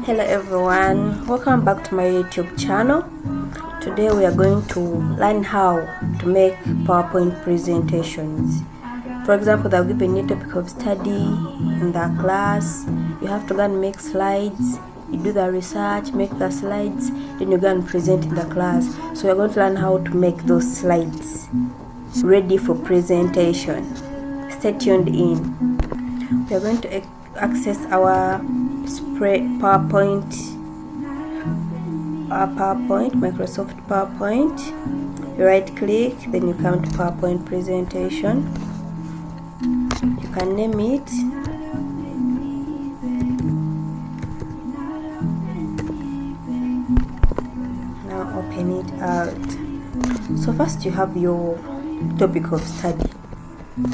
Hello everyone, welcome back to my YouTube channel. Today we are going to learn how to make PowerPoint presentations. For example, they'll give a new topic of study in the class. You have to go and make slides. You do the research, make the slides, then you go and present in the class. So we're going to learn how to make those slides ready for presentation. Stay tuned in. We are going to access our PowerPoint, Microsoft PowerPoint. You right click, then you come to PowerPoint presentation. You can name it. Now open it out. So first you have your topic of study.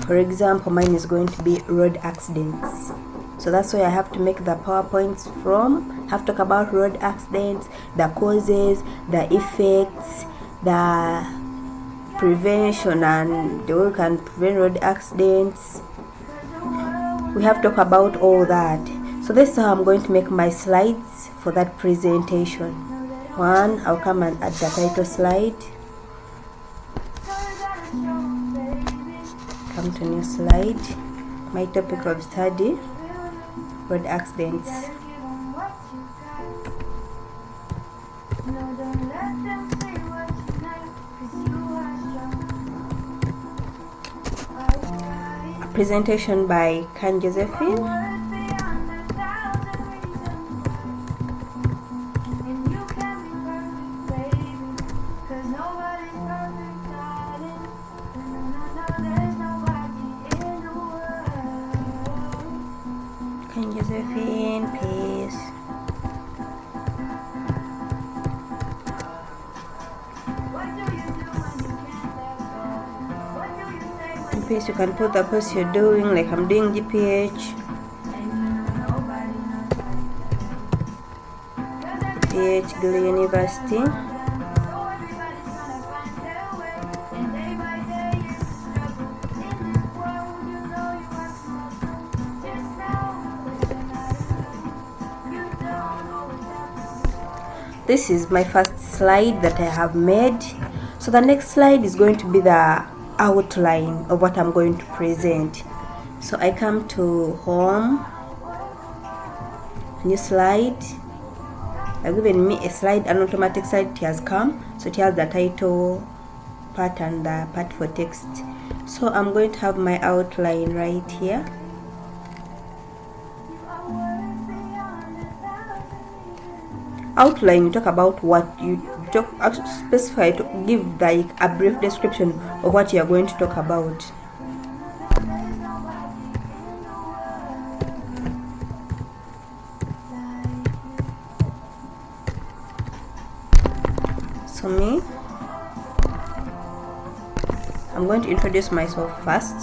For example, mine is going to be road accidents. So that's why I have to make the PowerPoints from. I have to talk about road accidents, the causes, the effects, the prevention and the way we can prevent road accidents. We have to talk about all that. So this is how I'm going to make my slides for that presentation. One, I'll come and add the title slide. Come to new slide. My topic of study, road accidents. A presentation by Josephine. Josephine, please. In case you can put the post you're doing, like I'm doing GPH Glue University. This is my first slide that I have made. So the next slide is going to be the outline of what I'm going to present. So I come to home, new slide. I've given me a slide, an automatic slide. It has come. So it has the title part and the part for text. So I'm going to have my outline right here. Outline, you talk about what you talk, specify to give like a brief description of what you are going to talk about. So me, I'm going to introduce myself first.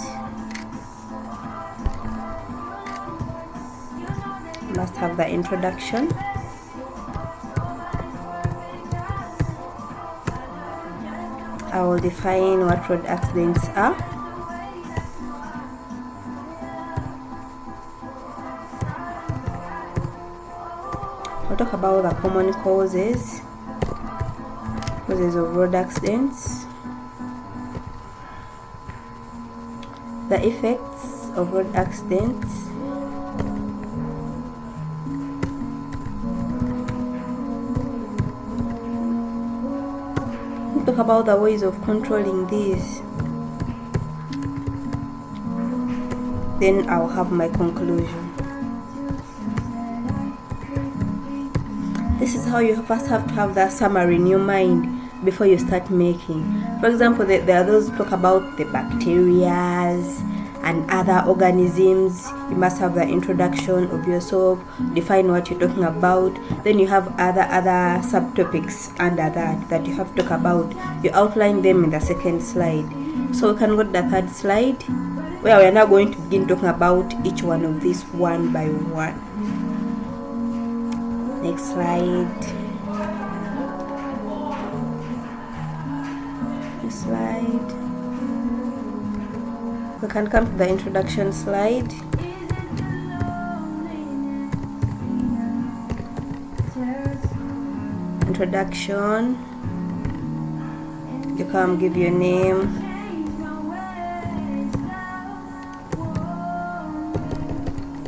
Must have the introduction. I will define what road accidents are. I'll talk about the common causes of road accidents, the effects of road accidents, talk about the ways of controlling these. Then I'll have my conclusion. This is how you first have to have that summary in your mind before you start making. For example, there are those who talk about the bacteria and other organisms. You must have the introduction of yourself, define what you're talking about. Then you have other subtopics under that you have to talk about. You outline them in the second slide. So we can go to the third slide, where we are now going to begin talking about each one of these one by one. Next slide. Next slide. We can come to the introduction slide. introduction. You come give your name.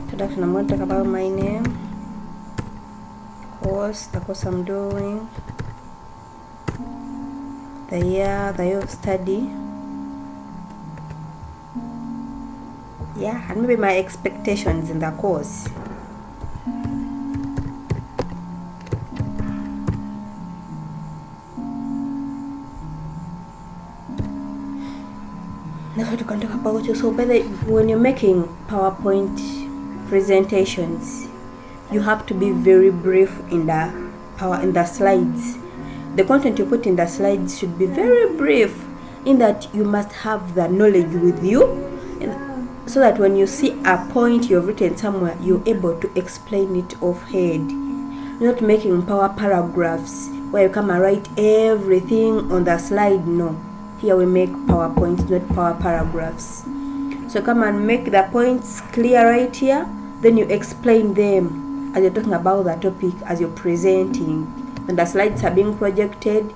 Introduction, I'm going to talk about my name, course, the course I'm doing, the year of study, and maybe my expectations in the course. That's what you can talk about. So when you're making PowerPoint presentations, you have to be very brief in the slides. The content you put in the slides should be very brief, in that you must have the knowledge with you, so that when you see a point you've written somewhere, you're able to explain it offhand. Not making power paragraphs where you come and write everything on the slide. No, here we make PowerPoints, not power paragraphs. So come and make the points clear right here, then you explain them as you're talking about the topic, as you're presenting. When the slides are being projected,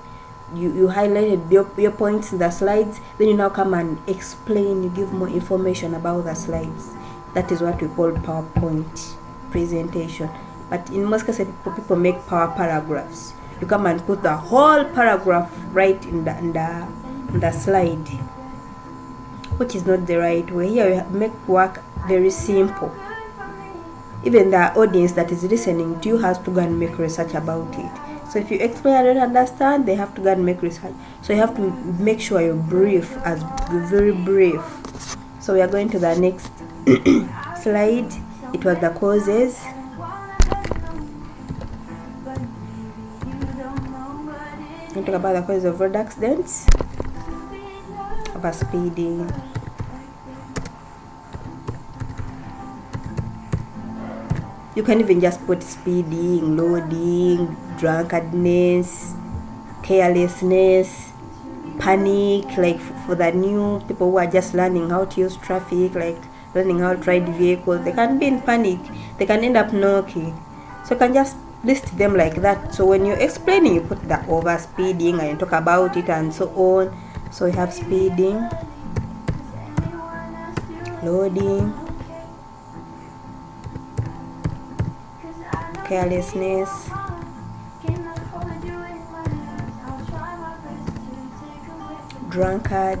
you highlighted your points in the slides, then you now come and explain, you give more information about the slides. That is what we call PowerPoint presentation. But in most cases, people make power paragraphs. You come and put the whole paragraph right in the slide, which is not the right way. Here we make work very simple. Even the audience that is listening to you has to go and make research about it. So if you explain and don't understand, they have to go and make research. So you have to make sure you're brief, very brief. So we are going to the next slide. It was the causes. We'll talk about the causes of road accidents, overspeeding, you can even just put speeding, loading, drunkenness, carelessness, panic, like for the new people who are just learning how to use traffic, like learning how to ride vehicles. They can be in panic, they can end up knocking. So you can just list them like that. So when you're explaining, you put the overspeeding and you talk about it and so on. So we have speeding, loading, carelessness, drunkard,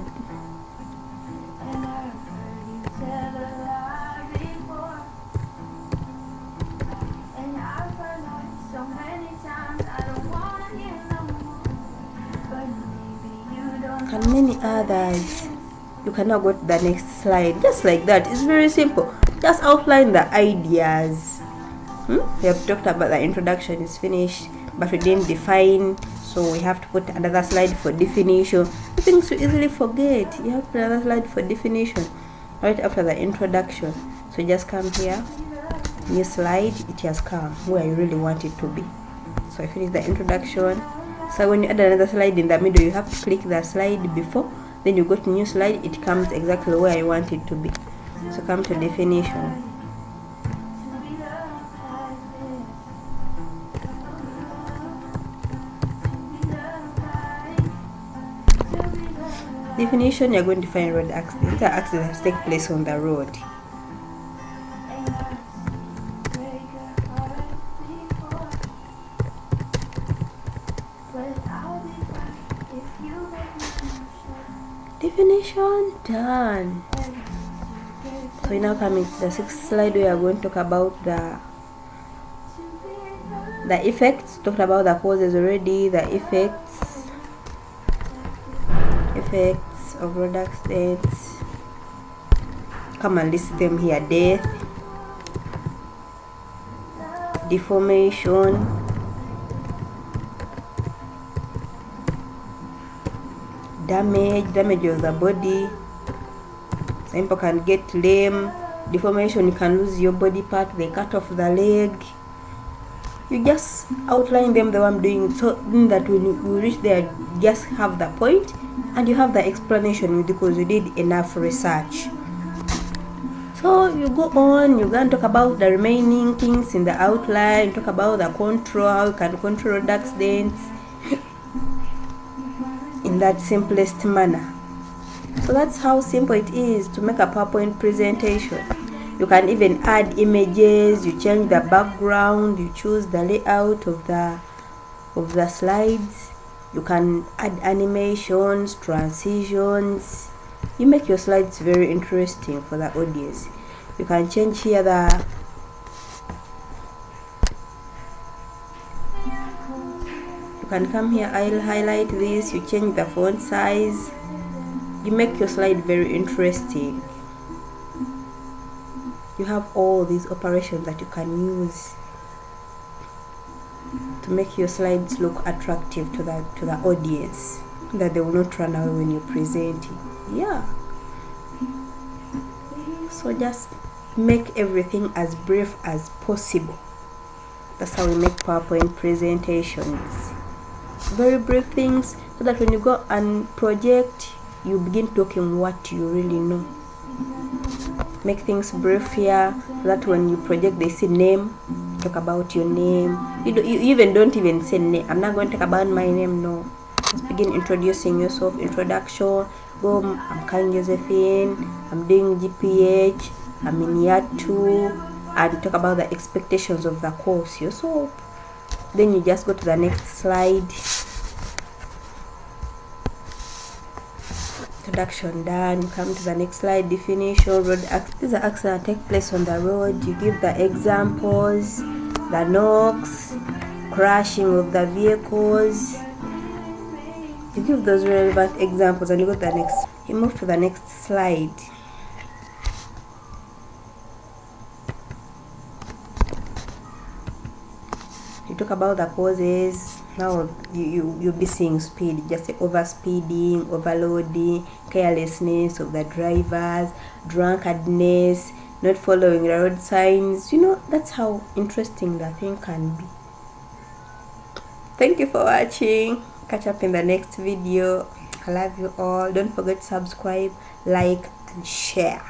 and many others. You can now go to the next slide. Just like that. It's very simple. Just outline the ideas. We have talked about the introduction is finished, but we didn't define, so we have to put another slide for definition. Things you easily forget. You have to put another slide for definition right after the introduction. So just come here, new slide, it has come where you really want it to be. So I finish the introduction. So when you add another slide in the middle, you have to click the slide before, then you go to new slide, it comes exactly where you want it to be. So come to definition. Definition, you're going to find road accidents. The accidents take place on the road. Definition done. So we now coming to the sixth slide. We are going to talk about the effects. Talked about the causes already. The effects of road accidents. Come and list them here. Death, deformation, damage of the body. Some people can get lame. Deformation, you can lose your body part, they cut off the leg. You just outline them the way I'm doing, so that when you reach there, just have the point and you have the explanation because you did enough research. So you go on, you can talk about the remaining things in the outline, talk about the control, how you can control road accidents in that simplest manner. So that's how simple it is to make a PowerPoint presentation. You can even add images, you change the background, you choose the layout of the slides. You can add animations, transitions. You make your slides very interesting for the audience. You can change here you can come here, I'll highlight this, you change the font size. You make your slide very interesting. You have all these operations that you can use to make your slides look attractive to the audience, that they will not run away when you're presenting. Yeah. So just make everything as brief as possible. That's how we make PowerPoint presentations. Very brief things, so that when you go and project, you begin talking what you really know. Make things brief here, so that when you project, they see name, talk about your name. You even don't even say name. I'm not going to talk about my name, no. Just begin introducing yourself. Introduction. Go, I'm Karen Josephine, I'm doing GPH, I'm in year 2, and talk about the expectations of the course yourself. Then you just go to the next slide. Introduction done. You come to the next slide. Definition. Road accidents. These are accidents that take place on the road. You give the examples, the knocks, crashing of the vehicles. You give those relevant examples, and you go to the next. You move to the next slide. You talk about the causes. Now you'll be seeing speed, just say overspeeding, overloading, carelessness of the drivers, drunkenness, not following the road signs. You know, that's how interesting the thing can be. Thank you for watching. Catch up in the next video. I love you all. Don't forget to subscribe, like, and share.